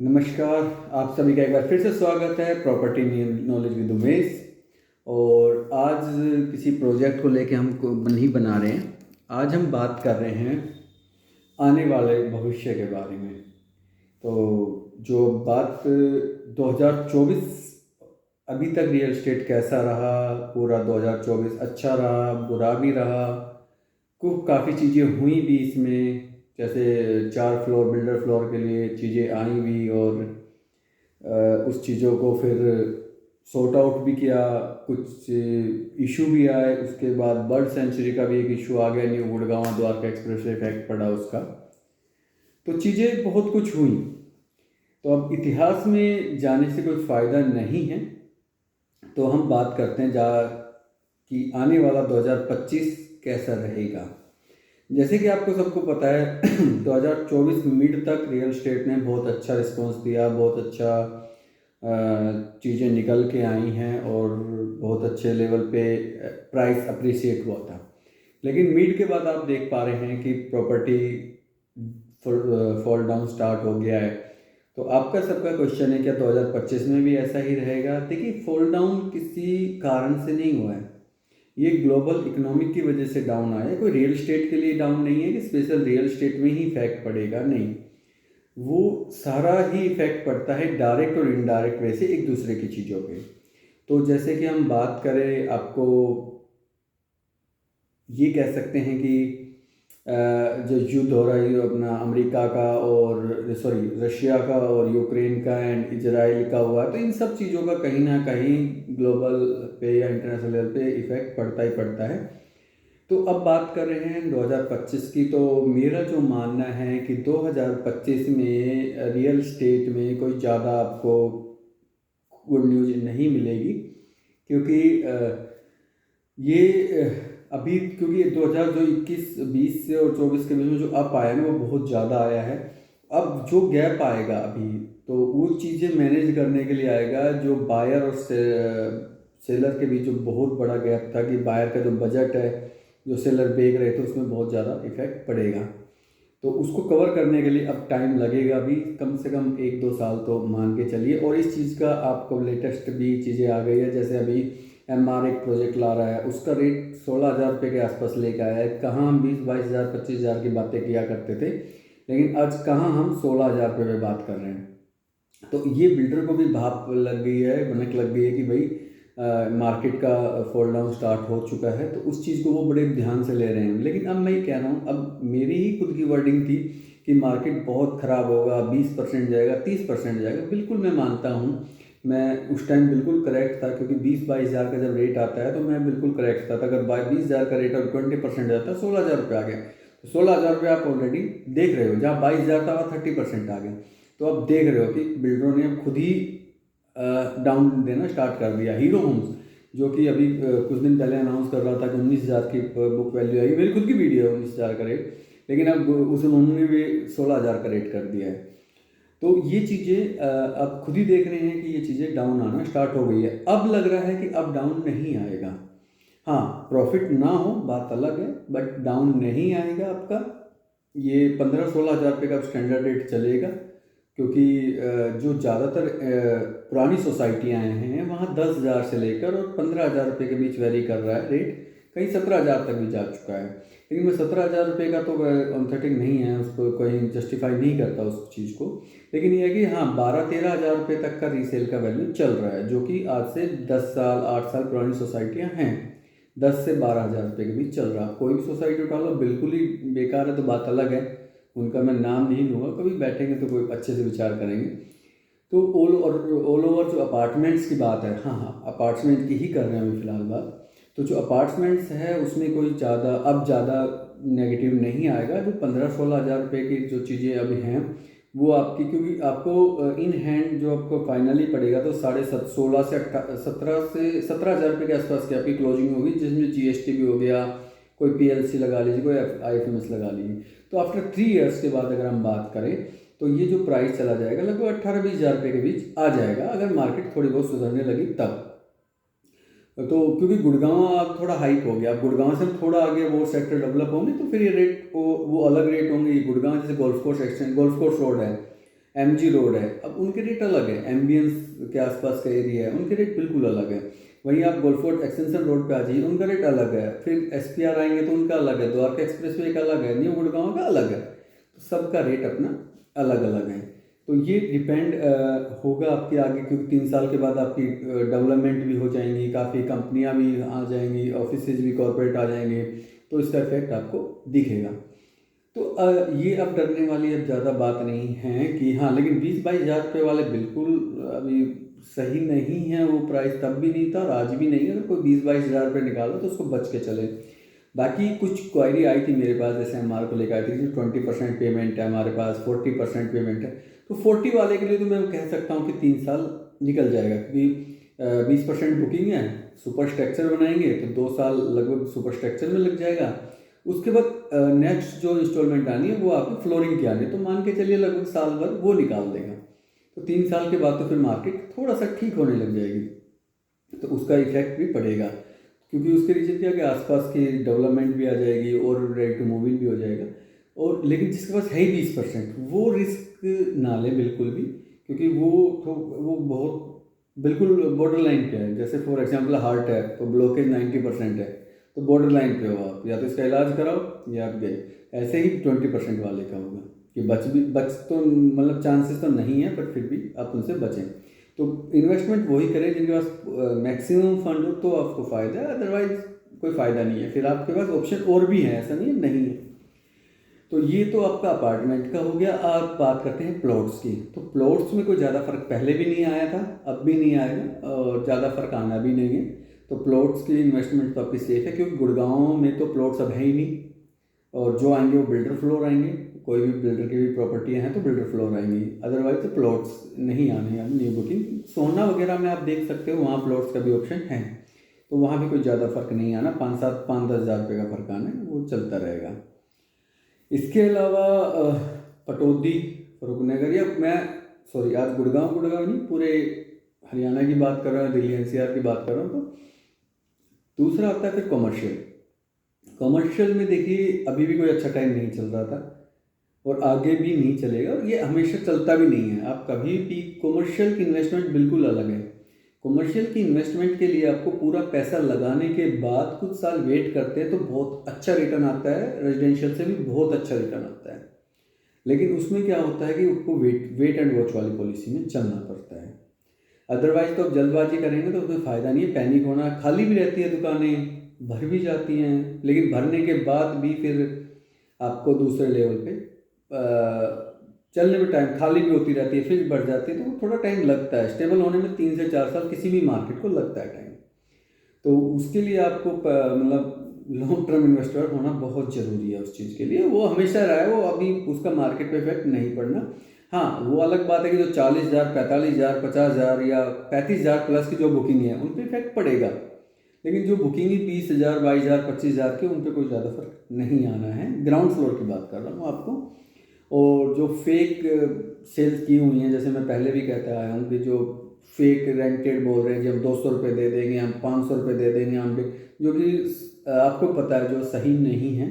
नमस्कार। आप सभी का एक बार फिर से स्वागत है प्रॉपर्टी नॉलेज विद उमेश। और आज किसी प्रोजेक्ट को लेके हम नहीं बना रहे हैं। आज हम बात कर रहे हैं आने वाले भविष्य के बारे में। तो जो बात 2024 अभी तक रियल एस्टेट कैसा रहा, पूरा 2024 अच्छा रहा बुरा भी रहा, काफ़ी चीज़ें हुई भी इसमें, जैसे 4 फ्लोर बिल्डर फ्लोर के लिए चीज़ें आई भी और उस चीज़ों को फिर सॉर्ट आउट भी किया, कुछ इशू भी आए। उसके बाद बर्ड सेंचुरी का भी एक इशू आ गया, new Gurgaon Dwarka express way effect पड़ा उसका। तो चीज़ें बहुत कुछ हुई। तो अब इतिहास में जाने से कोई फ़ायदा नहीं है, तो हम बात करते हैं कि आने वाला 2025 कैसा रहेगा। जैसे कि आपको सबको पता है 2024 मिड तक रियल एस्टेट ने बहुत अच्छा रिस्पांस दिया, बहुत अच्छा चीज़ें निकल के आई हैं और बहुत अच्छे लेवल पे प्राइस अप्रिसिएट हुआ था। लेकिन मिड के बाद आप देख पा रहे हैं कि प्रॉपर्टी फॉल डाउन स्टार्ट हो गया है। तो आपका सबका क्वेश्चन है क्या 2025 में भी ऐसा ही रहेगा? देखिए, फॉल डाउन किसी कारण से नहीं हुआ है, ये ग्लोबल इकोनॉमिक की वजह से डाउन आया है। कोई रियल एस्टेट के लिए डाउन नहीं है कि स्पेशल रियल एस्टेट में ही इफेक्ट पड़ेगा, नहीं। वो सारा ही इफेक्ट पड़ता है डायरेक्ट और इनडायरेक्ट वे से एक दूसरे की चीज़ों पे। तो जैसे कि हम बात करें, आपको ये कह सकते हैं कि जो युद्ध हो रहा है अपना अमेरिका का और सॉरी रशिया का और यूक्रेन का एंड इजराइल का हुआ, तो इन सब चीज़ों का कहीं ना कहीं ग्लोबल पे या इंटरनेशनल लेवल पे इफेक्ट पड़ता ही पड़ता है। तो अब बात कर रहे हैं 2025 की। तो मेरा जो मानना है कि 2025 में रियल स्टेट में कोई ज़्यादा आपको गुड न्यूज़ नहीं मिलेगी, क्योंकि अभी क्योंकि 2021 20 से और 24 के बीच में जो अप आया ना वो बहुत ज़्यादा आया है। अब जो गैप आएगा अभी, तो वो चीज़ें मैनेज करने के लिए आएगा। जो बायर और सेलर के बीच जो बहुत बड़ा गैप था कि बायर का जो बजट है जो सेलर बेच रहे थे उसमें बहुत ज़्यादा इफेक्ट पड़ेगा, तो उसको कवर करने के लिए अब टाइम लगेगा भी, कम से कम 1-2 साल तो मान के चलिए। और इस चीज़ का आपको लेटेस्ट भी चीज़ें आ गई है, जैसे अभी एमआर एक प्रोजेक्ट ला रहा है, उसका रेट 16,000 रुपये के आसपास लेकर आया है। कहाँ हम 20-22 हज़ार 25 हज़ार की बातें किया करते थे, लेकिन आज कहाँ हम 16,000 रुपये में बात कर रहे हैं। तो ये बिल्डर को भी भाप लग गई है, भनक लग गई है कि भाई मार्केट का फॉल डाउन स्टार्ट हो चुका है। तो उस चीज़ को वो बड़े ध्यान से ले रहे हैं। लेकिन अब मैं ये कह रहा हूँ, अब मेरी ही खुद की वर्डिंग थी कि मार्केट बहुत ख़राब होगा, 20% जाएगा, 30% जाएगा। बिल्कुल मैं मानता हूँ, मैं उस टाइम बिल्कुल करेक्ट था, क्योंकि 20-22 हज़ार का जब रेट आता है तो मैं बिल्कुल करेक्ट था। अगर 20 हज़ार का रेट और 20% जाता है 16,000 रुपये आ गया, तो 16,000 रुपये आप ऑलरेडी देख रहे हो। जहाँ 22 हज़ार था वहाँ 30% आ गया। तो आप देख रहे हो कि बिल्डरों ने अब खुद ही डाउन देना स्टार्ट कर दिया। हीरो होम्स, जो कि अभी कुछ दिन पहले अनाउंस कर रहा था कि 19,000 की बुक वैल्यू आएगी, मेरी खुद की वीडियो है 19,000 का रेट, लेकिन अब उन्होंने भी 16,000 का रेट कर दिया है। तो ये चीज़ें अब खुद ही देख रहे हैं कि ये चीज़ें डाउन आना स्टार्ट हो गई है। अब लग रहा है कि अब डाउन नहीं आएगा। हाँ, प्रॉफिट ना हो बात अलग है, बट डाउन नहीं आएगा आपका। ये 15-16 हज़ार रुपये का स्टैंडर्ड रेट चलेगा, क्योंकि जो ज़्यादातर पुरानी सोसाइटियाँ हैं वहाँ 10,000 से लेकर और 15,000 रुपये के बीच वेरी कर रहा है रेट। कहीं 17,000 तक भी जा चुका है। लेकिन मैं 17,000 रुपये का तो ऑथेंटिक नहीं है, उसको कहीं जस्टिफाई नहीं करता उस चीज़ को। लेकिन ये है कि हाँ, 12-13 हज़ार रुपये तक का रीसेल का वैल्यू चल रहा है, जो कि आज से 10 साल 8 साल पुरानी सोसाइटियाँ हैं। 10 से 12 हज़ार रुपये के बीच चल रहा है। कोई भी सोसाइटी उठा लो, बिल्कुल ही बेकार है तो बात अलग है, उनका मैं नाम नहीं लूँगा। कभी बैठेंगे तो कोई अच्छे से विचार करेंगे। तो ऑल ओवर जो अपार्टमेंट्स की बात है, हाँ हाँ, अपार्टमेंट की ही कर रहे हैं अभी फ़िलहाल बात। तो जो अपार्टमेंट्स है उसमें कोई ज़्यादा नेगेटिव नहीं आएगा। जो 15-16 हज़ार रुपये की जो चीज़ें अभी हैं वो आपकी, क्योंकि आपको इन हैंड जो आपको फाइनली पड़ेगा तो 17 हज़ार रुपये के आसपास की आपकी क्लोजिंग होगी, जिसमें जीएसटी भी हो गया, कोई पीएलसी लगा लीजिए, कोई आईएफएमएस लगा लीजिए। तो आफ्टर 3 ईयर्स के बाद अगर हम बात करें तो ये जो प्राइस चला जाएगा लगभग 18-20 हज़ार रुपये के बीच आ जाएगा, अगर मार्केट थोड़ी बहुत सुधरने लगी तब। तो क्योंकि गुड़गांव अब थोड़ा हाइप हो गया, अब गुड़गांव से थोड़ा आगे वो सेक्टर डेवलप होंगे तो फिर ये रेट वो अलग रेट होंगे। ये गुड़गांव जैसे golf course extend, golf course road है, एमजी रोड है, अब उनके रेट अलग है, एम्बियंस के आसपास का एरिया है उनके रेट बिल्कुल अलग है। वहीं आप गोलफोर्ट एक्सटेंशन रोड पे आ जाइए, उनका रेट अलग है। फिर एसपीआर आएंगे तो उनका अलग है, द्वारका एक्सप्रेसवे का अलग है, न्यू गुड़गांव का अलग है। तो सबका रेट अपना अलग अलग है। तो ये डिपेंड होगा आपके आगे, क्योंकि 3 साल के बाद आपकी डेवलपमेंट भी हो जाएंगी, काफ़ी कंपनियां भी आ जाएंगी, ऑफिसेज भी कॉरपोरेट आ जाएंगे, तो इसका इफेक्ट आपको दिखेगा। तो ये अब डरने वाली अब ज़्यादा बात नहीं है कि हाँ, लेकिन 20-22 हज़ार रुपये वाले बिल्कुल अभी सही नहीं है। वो प्राइस तब भी नहीं था और आज भी नहीं है। अगर कोई 20-22 हज़ार रुपये निकालो तो उसको बच के चले। बाकी कुछ क्वायरी आई थी मेरे पास, जैसे एमआर को लेकर आई थी कि 20% पेमेंट है हमारे पास, 40% पेमेंट है। तो 40 वाले के लिए तो मैं कह सकता हूँ कि 3 साल निकल जाएगा, क्योंकि 20% बुकिंग है, सुपर स्ट्रक्चर बनाएंगे तो 2 साल लगभग सुपर स्ट्रक्चर में लग जाएगा। उसके बाद नेक्स्ट जो इंस्टॉलमेंट आनी है वो आपकी फ्लोरिंग की आनी है, तो मान के चलिए लगभग साल भर वो निकाल देगा। तो 3 साल के बाद तो फिर मार्केट थोड़ा सा ठीक होने लग जाएगी, तो उसका इफेक्ट भी पड़ेगा, क्योंकि उसके रीजन क्या कि आसपास की डेवलपमेंट भी आ जाएगी और रेडी टू मूव इन भी हो जाएगा। और लेकिन जिसके पास है ही 20%, वो रिस्क ना ले बिल्कुल भी, क्योंकि वो बहुत बिल्कुल बॉर्डर लाइन पे है। जैसे फॉर एग्जांपल हार्ट है तो ब्लॉकेज 90% है, तो बॉर्डर लाइन पे हो आप, या तो इसका इलाज कराओ या आप गए। ऐसे ही 20% वाले का होगा कि बच तो मतलब चांसेस तो नहीं है, बट फिर भी आप उनसे बचें। तो इन्वेस्टमेंट वही करें जिनके पास मैक्सिमम फंड हो, तो आपको फ़ायदा है, अदरवाइज कोई फ़ायदा नहीं है। फिर आपके पास ऑप्शन और भी है, ऐसा नहीं है नहीं है। तो ये तो आपका अपार्टमेंट का हो गया। आप बात करते हैं प्लॉट्स की। तो प्लॉट्स में कोई ज़्यादा फर्क पहले भी नहीं आया था, अब भी नहीं आएगा और ज़्यादा फर्क आना भी नहीं है। तो प्लॉट्स की इन्वेस्टमेंट तो आपकी सेफ है, क्योंकि गुड़गांव में तो प्लॉट्स अब है ही नहीं, और जो आएंगे वो बिल्डर फ्लोर आएंगे। कोई भी बिल्डर की भी प्रॉपर्टियाँ हैं तो बिल्डर फ्लोर आएंगी, अदरवाइज तो प्लॉट्स नहीं आने हैं न्यू बुकिंग। सोना वगैरह में आप देख सकते हो, वहाँ प्लॉट्स का भी ऑप्शन है, तो वहाँ भी कोई ज़्यादा फर्क नहीं आना, 5-7, 5-10 हज़ार रुपये का फर्क आना है, वो चलता रहेगा। इसके अलावा पटौदी, फरुखनगर, या मैं सॉरी आज गुड़गांव गुड़गांव नहीं, पूरे हरियाणा की बात कर रहा हूँ, दिल्ली एनसीआर की बात कर रहा हूँ। तो दूसरा आता है फिर कमर्शियल। कमर्शियल में देखिए अभी भी कोई अच्छा टाइम नहीं चल रहा था और आगे भी नहीं चलेगा, और ये हमेशा चलता भी नहीं है। आप कभी भी कमर्शियल की इन्वेस्टमेंट बिल्कुल अलग है। कमर्शियल की इन्वेस्टमेंट के लिए आपको पूरा पैसा लगाने के बाद कुछ साल वेट करते हैं तो बहुत अच्छा रिटर्न आता है, रेजिडेंशियल से भी बहुत अच्छा रिटर्न आता है। लेकिन उसमें क्या होता है कि आपको वेट एंड वॉच वाली पॉलिसी में चलना पड़ता है। अदरवाइज तो आप जल्दबाजी करेंगे तो उसमें फ़ायदा नहीं है। पैनिक होना, खाली भी रहती है दुकानें, भर भी जाती हैं, लेकिन भरने के बाद भी फिर आपको दूसरे लेवल पे चलने में टाइम, खाली भी होती रहती है फिर बढ़ जाती है, तो थोड़ा टाइम लगता है। स्टेबल होने में 3 से 4 साल किसी भी मार्केट को लगता है टाइम। तो उसके लिए आपको मतलब लॉन्ग टर्म इन्वेस्टर होना बहुत ज़रूरी है उस चीज़ के लिए। वो हमेशा रहा है, वो अभी उसका मार्केट पे इफेक्ट नहीं पड़ना। हाँ, वो अलग बात है कि जो 40,000, 45,000, 50,000 या 35,000 प्लस की जो बुकिंग है उन पर इफेक्ट पड़ेगा, लेकिन जो बुकिंग ही 20,000, 22,000, 25,000 की, उन पर कोई ज़्यादा फर्क नहीं आना है। ग्राउंड फ्लोर की बात कर रहा हूँ आपको। और जो फेक सेल्स की हुई हैं, जैसे मैं पहले भी कहता आया हूँ कि जो फेक रेंटेड बोल रहे हैं कि हम 200 रुपये दे देंगे, हम 500 रुपये दे देंगे, हम जो कि आपको पता है जो सही नहीं है।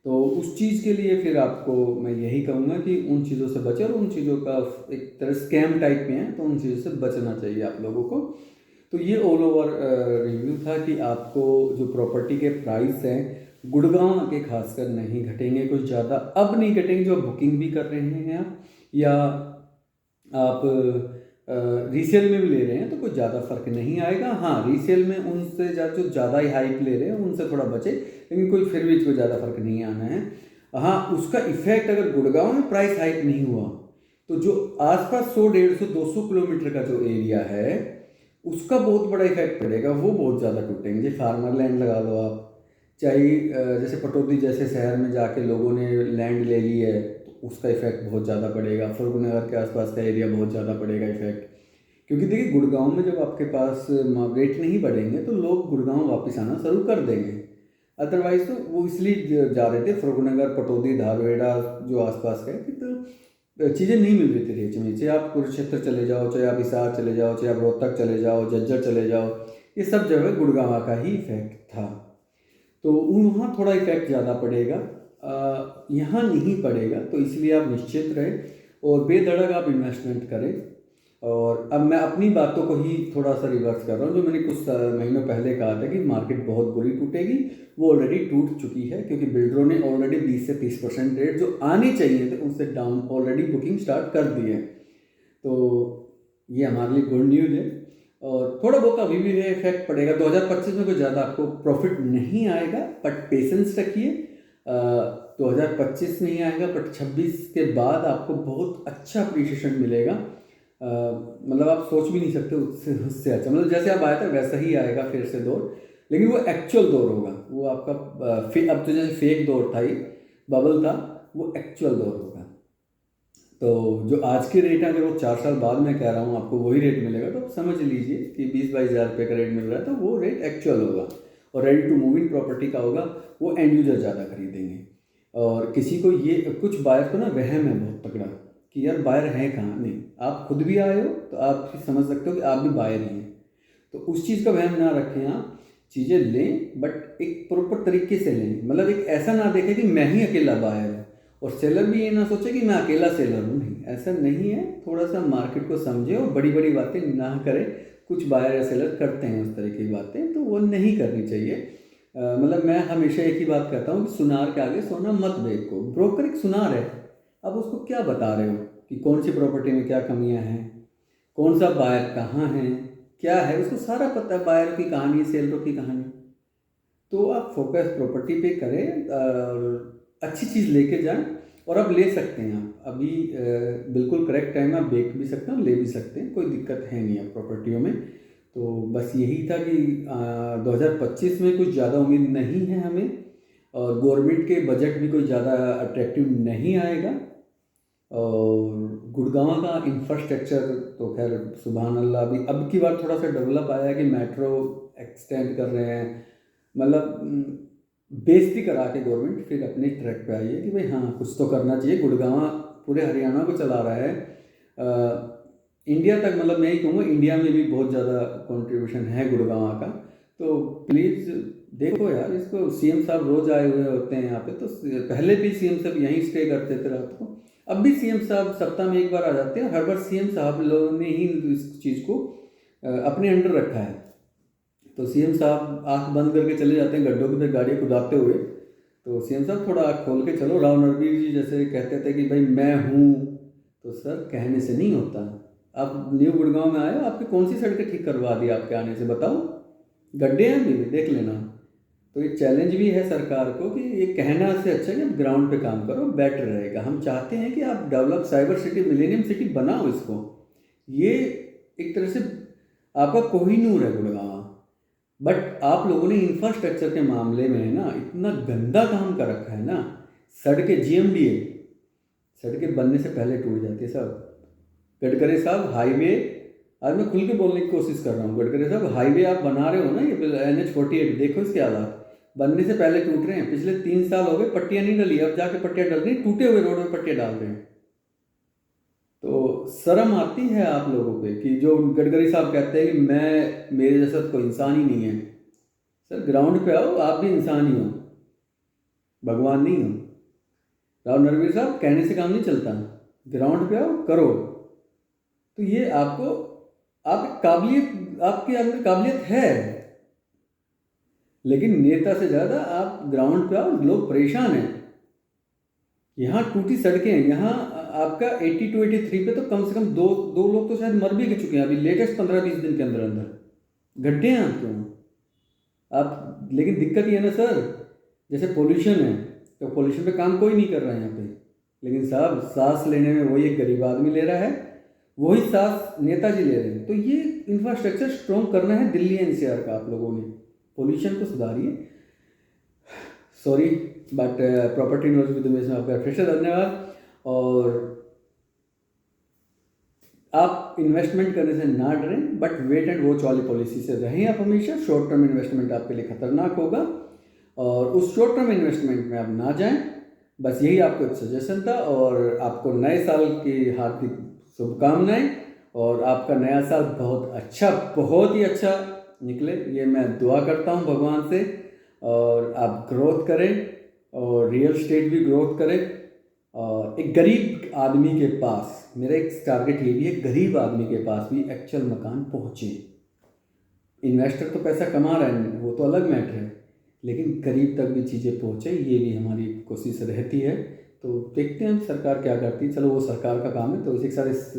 तो उस चीज़ के लिए फिर आपको मैं यही कहूँगा कि उन चीज़ों से बचें, और उन चीज़ों का एक तरह स्कैम टाइप में है तो उन चीज़ों से बचना चाहिए आप लोगों को। तो ये ऑल ओवर रिव्यू था कि आपको जो प्रॉपर्टी के प्राइस हैं गुड़गांव के खासकर नहीं घटेंगे कुछ ज़्यादा, अब नहीं घटेंगे। जो बुकिंग भी कर रहे हैं आप, या आप रीसेल में भी ले रहे हैं तो कुछ ज़्यादा फर्क नहीं आएगा। हाँ, रीसेल में उनसे जो ज़्यादा ही हाइप ले रहे हैं उनसे थोड़ा बचे, लेकिन कोई फिर भी कोई ज़्यादा फर्क नहीं आना है। हाँ, उसका इफेक्ट अगर गुड़गांव में प्राइस हाइक नहीं हुआ तो जो आसपास 100, 150, 200 किलोमीटर का जो एरिया है उसका बहुत बड़ा इफेक्ट पड़ेगा, वो बहुत ज़्यादा टूटेंगे। फार्मर लैंड लगा लो आप, चाहे जैसे पटौदी जैसे शहर में जाके लोगों ने लैंड ले ली है तो उसका इफेक्ट बहुत ज़्यादा पड़ेगा। फरुखनगर के आसपास का एरिया बहुत ज़्यादा पड़ेगा इफेक्ट, क्योंकि देखिए गुड़गांव में जब आपके पास रेट नहीं बढ़ेंगे तो लोग गुड़गांव वापस आना शुरू कर देंगे। अदरवाइज तो वो इसलिए जा रहे थे फरुखनगर, पटौदी, धारवेड़ा जो आसपास का है, कि तो चीज़ें नहीं मिल रही थी रेंज में। चाहे आप कुरुक्षेत्र चले जाओ, चाहे आप हिसार चले जाओ, चाहे आप रोहतक चले जाओ, झज्जर चले जाओ, ये सब जगह गुड़गांव का ही इफेक्ट था। तो वहाँ थोड़ा इफेक्ट ज़्यादा पड़ेगा, यहाँ नहीं पड़ेगा, तो इसलिए आप निश्चित रहें। और बेधड़क आप इन्वेस्टमेंट करें। और अब मैं अपनी बातों को ही थोड़ा सा रिवर्स कर रहा हूँ। जो मैंने कुछ महीनों पहले कहा था कि मार्केट बहुत बुरी टूटेगी, वो ऑलरेडी टूट चुकी है, क्योंकि बिल्डरों ने ऑलरेडी 20 से 30% रेट जो आने चाहिए थे उनसे डाउन ऑलरेडी बुकिंग स्टार्ट कर दी है। तो ये हमारे लिए गुड न्यूज़ है। और थोड़ा बहुत अभी भी इफेक्ट पड़ेगा 2025 में, कोई ज़्यादा आपको प्रॉफिट नहीं आएगा, बट पेशेंस रखिए। 2025 नहीं आएगा, बट 26 के बाद आपको बहुत अच्छा अप्रिशिएशन मिलेगा। मतलब आप सोच भी नहीं सकते उससे अच्छा, मतलब जैसे आप आया था वैसा ही आएगा फिर से दौर, लेकिन वो एक्चुअल दौर होगा। वो आपका अब तो जैसे फेक दौर था, ये बबल था, वो एक्चुअल दौर होगा। तो जो आज के रेट है, अगर वो 4 साल बाद मैं कह रहा हूँ आपको वही रेट मिलेगा, तो आप समझ लीजिए कि 20-22 हज़ार रुपये का रेट मिल रहा है, तो वो रेट एक्चुअल होगा। और ready to move in property का होगा, वो एंड यूजर ज़्यादा खरीदेंगे। और किसी को ये, कुछ बायर को ना वहम है बहुत तगड़ा कि यार बायर है कहाँ। नहीं, आप खुद भी आए हो तो आप समझ सकते हो कि आप भी बायर ही हैं। तो उस चीज़ का वहम ना रखें, आप चीज़ें लें बट एक प्रॉपर तरीके से लें। मतलब एक ऐसा ना देखें कि मैं ही अकेला बायर हूँ, और सेलर भी ये ना सोचे कि मैं अकेला सेलर हूँ। नहीं, ऐसा नहीं है। थोड़ा सा मार्केट को समझे और बड़ी बड़ी बातें ना करें। कुछ बायर या सेलर करते हैं उस तरह की बातें, तो वो नहीं करनी चाहिए। मतलब मैं हमेशा एक ही बात कहता हूँ कि सुनार के आगे सोना मत बेचो। ब्रोकर एक सुनार है, अब उसको क्या बता रहे हो कि कौन सी प्रॉपर्टी में क्या कमियां हैं, कौन सा बायर कहाँ है, क्या है, उसको सारा पता है। बायर की कहानी, सेलरों की कहानी। तो आप फोकस प्रॉपर्टी पे करें और अच्छी चीज़ लेके जाएं। और अब ले सकते हैं, आप अभी बिल्कुल करेक्ट टाइम, आप बेच भी सकते हैं, ले भी सकते हैं, कोई दिक्कत है नहीं आप प्रॉपर्टियों में। तो बस यही था कि 2025 में कुछ ज़्यादा उम्मीद नहीं है हमें, और गवर्नमेंट के बजट भी कोई ज़्यादा अट्रैक्टिव नहीं आएगा। और गुड़गांव का इंफ्रास्ट्रक्चर तो खैर सुभान अल्लाह, अभी अब की बार थोड़ा सा डेवलप आया है कि मेट्रो एक्सटेंड कर रहे हैं। मतलब बेइज्जती करा के गवर्नमेंट फिर अपने ट्रैक पे आई है कि भाई हाँ कुछ तो करना चाहिए। गुड़गांव पूरे हरियाणा को चला रहा है, इंडिया तक। मतलब मैं ही कहूँगा इंडिया में भी बहुत ज़्यादा कंट्रीब्यूशन है गुड़गांव का। तो प्लीज़ देखो यार इसको। सीएम साहब रोज़ आए हुए होते हैं यहाँ पे, तो पहले भी सीएम साहब यहीं स्टे करते थे रात को, अब भी सीएम साहब सप्ताह में एक बार आ जाते हैं। हर बार सीएम साहब लोगों ने ही इस चीज़ को अपने अंडर रखा है। तो सीएम साहब आंख बंद करके चले जाते हैं गड्ढों पे गाड़ी कुदाते हुए। तो सीएम साहब थोड़ा आँख खोल के चलो। राव नरवीर जी जैसे कहते थे कि भाई मैं हूँ, तो सर कहने से नहीं होता। आप न्यू गुड़गांव में आए हो, आपकी कौन सी सड़कें ठीक करवा दी आपके आने से, बताओ। गड्ढे हैं अभी भी, देख लेना। तो ये चैलेंज भी है सरकार को कि ये कहना से अच्छा है कि आप ग्राउंड पे काम करो, बेटर रहेगा। हम चाहते हैं कि आप develop cyber city, millennium city बनाओ इसको। ये एक तरह से आपका कोहिनूर है गुड़गांव। बट आप लोगों ने इंफ्रास्ट्रक्चर के मामले में है ना इतना गंदा काम कर रखा है ना। सड़कें जीएमडीए, सड़कें बनने से पहले टूट जाती है सब। गडकरी साहब हाईवे, आज मैं खुल के बोलने की कोशिश कर रहा हूँ, गडकरी साहब हाईवे आप बना रहे हो ना, ये NH-48 देखो इसके हालात, बनने से पहले टूट रहे हैं। पिछले 3 साल हो गए पट्टियाँ नहीं डली, अब जाके पट्टियाँ डल रही, टूटे हुए रोड में पट्टियाँ डाल रहे हैं। तो शर्म आती है आप लोगों पे कि जो गडकरी साहब कहते हैं कि मैं, मेरे जैसा तो कोई इंसान ही नहीं है। सर ग्राउंड पे आओ, आप भी इंसान ही हो, भगवान नहीं हो। राव नरवीर साहब कहने से काम नहीं चलता, ग्राउंड पे आओ करो। तो ये आपको, आप काबिलियत, आपके अंदर काबिलियत है, लेकिन नेता से ज़्यादा आप ग्राउंड पे आओ। लोग परेशान हैं, यहाँ टूटी सड़कें हैं। यहाँ आपका 82-83 पे तो कम से कम दो लोग तो शायद मर भी चुके हैं अभी लेटेस्ट 15-20 दिन के अंदर अंदर। गड्ढे हैं आपके वहाँ आप। लेकिन दिक्कत ये है ना सर, जैसे पोल्यूशन है, तो पोल्यूशन पे काम कोई नहीं कर रहा है यहाँ पे। लेकिन साहब सांस लेने में वही एक गरीब आदमी ले रहा है, वही सांस नेताजी ले रहे हैं। तो ये इंफ्रास्ट्रक्चर स्ट्रॉन्ग करना है दिल्ली एनसीआर का आप लोगों ने। पोल्यूशन को सुधारिए। Sorry but property knowledge with में आपका फिर से धन्यवाद। और आप इन्वेस्टमेंट करने से ना डरें, बट वेट एंड वॉच वाली पॉलिसी से रहें आप हमेशा। शॉर्ट टर्म इन्वेस्टमेंट आपके लिए खतरनाक होगा, और उस शॉर्ट टर्म इन्वेस्टमेंट में आप ना जाएं। बस यही आपको एक सजेशन था। और आपको नए साल की हार्दिक शुभकामनाएं, और आपका नया साल बहुत अच्छा, बहुत ही अच्छा निकले, ये मैं दुआ करता हूं भगवान से। और आप ग्रोथ करें, और रियल स्टेट भी ग्रोथ करें, एक गरीब आदमी के पास, मेरा एक टारगेट ये भी है, गरीब आदमी के पास भी एक्चुअल मकान पहुँचे। इन्वेस्टर तो पैसा कमा रहे हैं, वो तो अलग मैटर है, लेकिन गरीब तक भी चीज़ें पहुँचे, ये भी हमारी कोशिश रहती है। तो देखते हैं सरकार क्या करती है, चलो वो सरकार का काम है। तो इसी के साथ इस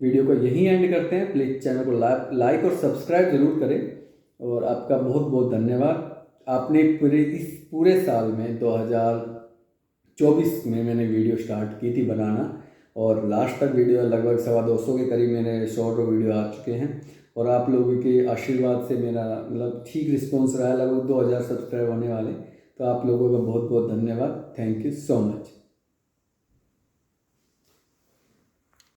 वीडियो को यहीं एंड करते हैं। प्लीज़ चैनल को लाइक और सब्सक्राइब ज़रूर करें, और आपका बहुत बहुत धन्यवाद। आपने इस पूरे साल में 2024 में मैंने वीडियो स्टार्ट की थी बनाना, और लास्ट तक वीडियो लगभग 225 के करीब मेरे शॉर्ट वीडियो आ चुके हैं। और आप लोगों के आशीर्वाद से मेरा मतलब ठीक रिस्पॉन्स रहा है, लगभग 2000 सब्सक्राइब होने वाले। तो आप लोगों का बहुत बहुत धन्यवाद। Thank you so much.